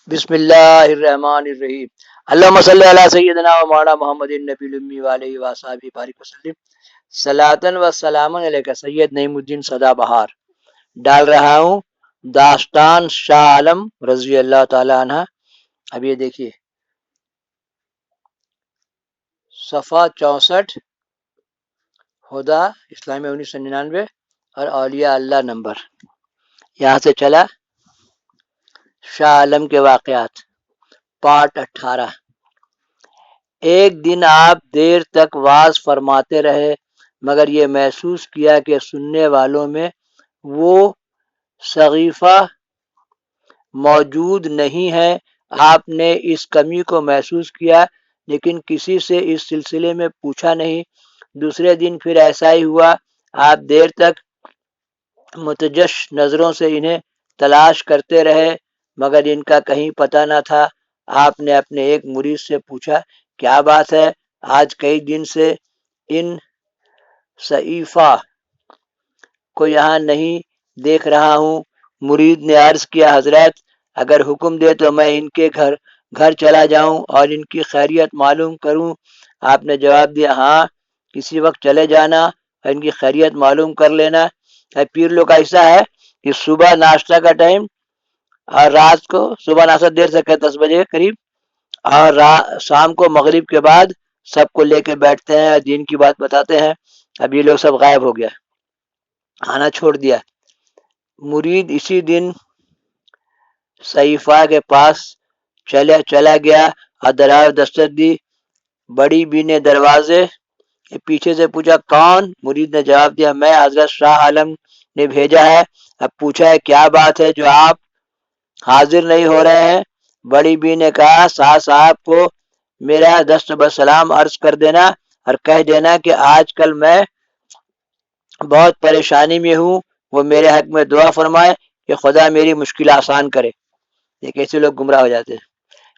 بسم اللہ الرحمن الرحیم اللہم صلی علی سیدنا و مولانا محمد النبی الامی وعلیہ وصحبہ بارک وسلم صلاۃ و سلام علیک سید نعیم الدین سدا بہار ڈال رہا ہوں داستان شاہ عالم رضی اللہ تعالی عنہ۔ اب یہ دیکھیے صفحہ 64 ہدا اسلامیہ 1999 اور اولیاء اللہ نمبر یہاں سے چلا شاہ عالم کے واقعات پارٹ 18۔ ایک دن آپ دیر تک واز فرماتے رہے مگر یہ محسوس کیا کہ سننے والوں میں وہ شغیفہ موجود نہیں ہے۔ آپ نے اس کمی کو محسوس کیا لیکن کسی سے اس سلسلے میں پوچھا نہیں۔ دوسرے دن پھر ایسا ہی ہوا۔ آپ دیر تک متجش نظروں سے انہیں تلاش کرتے رہے مگر ان کا کہیں پتہ نہ تھا۔ آپ نے اپنے ایک مرید سے پوچھا کیا بات ہے، آج کئی دن سے ان صحیفہ کو یہاں نہیں دیکھ رہا ہوں۔ مرید نے عرض کیا حضرت اگر حکم دے تو میں ان کے گھر چلا جاؤں اور ان کی خیریت معلوم کروں۔ آپ نے جواب دیا ہاں کسی وقت چلے جانا اور ان کی خیریت معلوم کر لینا۔ پیر لوگ کا ایسا ہے کہ صبح ناشتہ کا ٹائم اور رات کو صبح ناشتہ دیر سے 10 بجے کے قریب اور شام کو مغرب کے بعد سب کو لے کے بیٹھتے ہیں اور دین کی بات بتاتے ہیں۔ اب یہ لوگ سب غائب ہو گیا، آنا چھوڑ دیا۔ مرید اسی دن صحیفہ کے پاس چلا گیا اور دروازے دستک دی۔ بڑی بی نے دروازے پیچھے سے پوچھا کون؟ مرید نے جواب دیا میں حضرت شاہ عالم نے بھیجا ہے۔ اب پوچھا ہے کیا بات ہے جو آپ حاضر نہیں ہو رہے ہیں؟ بڑی بی نے کہا صاحب کو میرا دست بسلام عرض کر دینا اور کہہ دینا کہ آج کل میں بہت پریشانی میں ہوں، وہ میرے حق میں دعا فرمائے کہ خدا میری مشکل آسان کرے۔ یہ کیسے لوگ گمراہ ہو جاتے ہیں،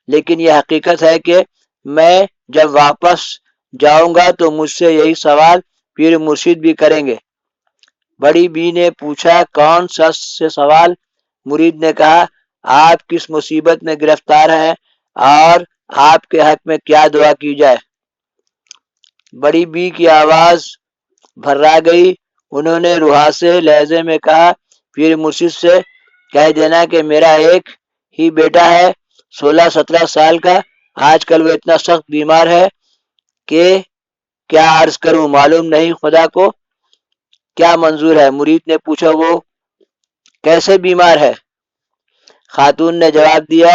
لیکن یہ حقیقت ہے کہ میں جب واپس جاؤں گا تو مجھ سے یہی سوال پیر مرشد بھی کریں گے۔ بڑی بی نے پوچھا کون سا سے سوال؟ مرید نے کہا آپ کس مصیبت میں گرفتار ہیں اور آپ کے حق میں کیا دعا کی جائے؟ بڑی بی کی آواز بھرا گئی۔ انہوں نے روحاسے لہجے میں کہا پیر مرشد سے کہہ دینا کہ میرا ایک ہی بیٹا ہے 16-17 سال کا، آج کل وہ اتنا سخت بیمار ہے کہ کیا عرض کروں، معلوم نہیں خدا کو کیا منظور ہے۔ مرید نے پوچھا وہ کیسے بیمار ہے؟ خاتون نے جواب دیا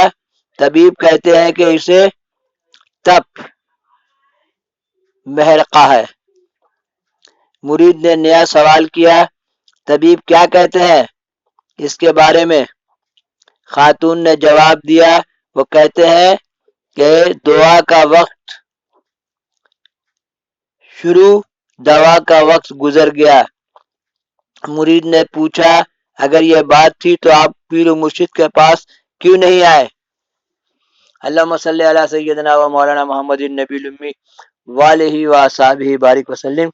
طبیب کہتے ہیں کہ اسے تپ محرقہ ہے۔ مرید نے نیا سوال کیا طبیب کیا کہتے ہیں اس کے بارے میں؟ خاتون نے جواب دیا وہ کہتے ہیں کہ دعا کا وقت شروع، دوا کا وقت گزر گیا۔ مرید نے پوچھا اگر یہ بات تھی تو آپ پیر و مرشد کے پاس کیوں نہیں آئے؟ اللہم صلی علی سیدنا و مولانا محمد النبی الامی وعلیہ وصحبہ بارک وسلم۔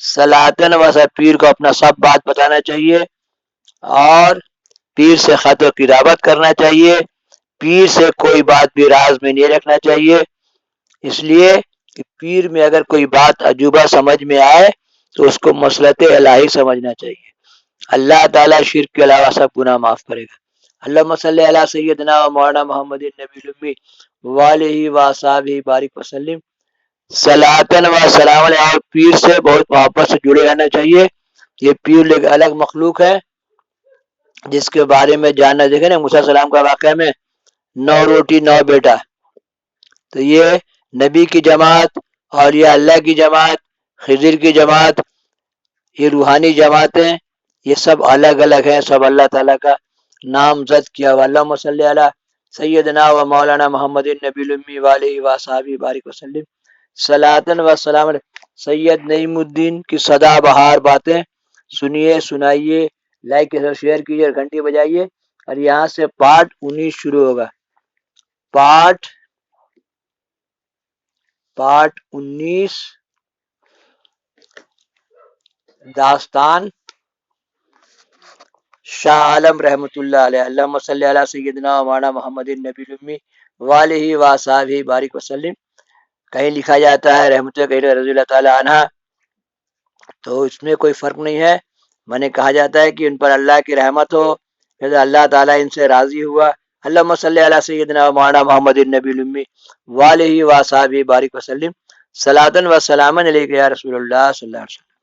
صلاۃً و پیر کو اپنا سب بات بتانا چاہیے اور پیر سے خط و کتابت کرنا چاہیے۔ پیر سے کوئی بات بھی راز میں نہیں رکھنا چاہیے، اس لیے کہ پیر میں اگر کوئی بات عجوبہ سمجھ میں آئے تو اس کو مصلحت الہی سمجھنا چاہیے۔ اللہ تعالیٰ شرک کے علاوہ سب گناہ معاف کرے گا۔ اللہم صلی علی سیدنا و مولانا محمد النبی الامی وعلیہ وصحبہ بارک وسلم۔ صلاۃً و سلام علیہ۔ پیر سے بہت محبت سے جڑے رہنا چاہیے۔ یہ پیر ایک الگ مخلوق ہے جس کے بارے میں جاننا، دیکھیں نا موسیٰ السلام کا واقعہ میں 9 روٹی 9 بیٹا، تو یہ نبی کی جماعت اور یہ اللہ کی جماعت، خضر کی جماعت، یہ روحانی جماعتیں، یہ سب الگ الگ ہیں، سب اللہ تعالیٰ کا نام زد کیا ہوا۔ اللہم صلی علی سیدنا و مولانا محمد النبی الامی وعلیہ وصحبہ بارک وسلم۔ صلاۃً و سلام علیہ۔ سید نعیم الدین کی سدا بہار باتیں سنیے، سنائیے، لائک شیئر کیجیے، گھنٹی بجائیے، اور یہاں سے پارٹ 19 شروع ہوگا۔ پارٹ 19 داستان شاہ عالم رحمۃ اللہ علیہ، اللہم صلی علی سیدنا و مولانا محمد النبی الامی والہ و صحابہ بارک وسلم. کہیں لکھا جاتا ہے رحمت اللہ رضی اللہ تعالی عنہ، تو اس میں کوئی فرق نہیں ہے. میں نے کہا جاتا ہے کہ ان پر اللہ کی رحمت ہو، پھر اللہ تعالیٰ ان سے راضی ہوا. اللہم صلی علی سیدنا و مولانا محمد النبی الامی والہ و صحابہ بارک وسلم. صلاۃ و سلاما علیک یا رسول اللہ صلی اللہ علیہ وسلم.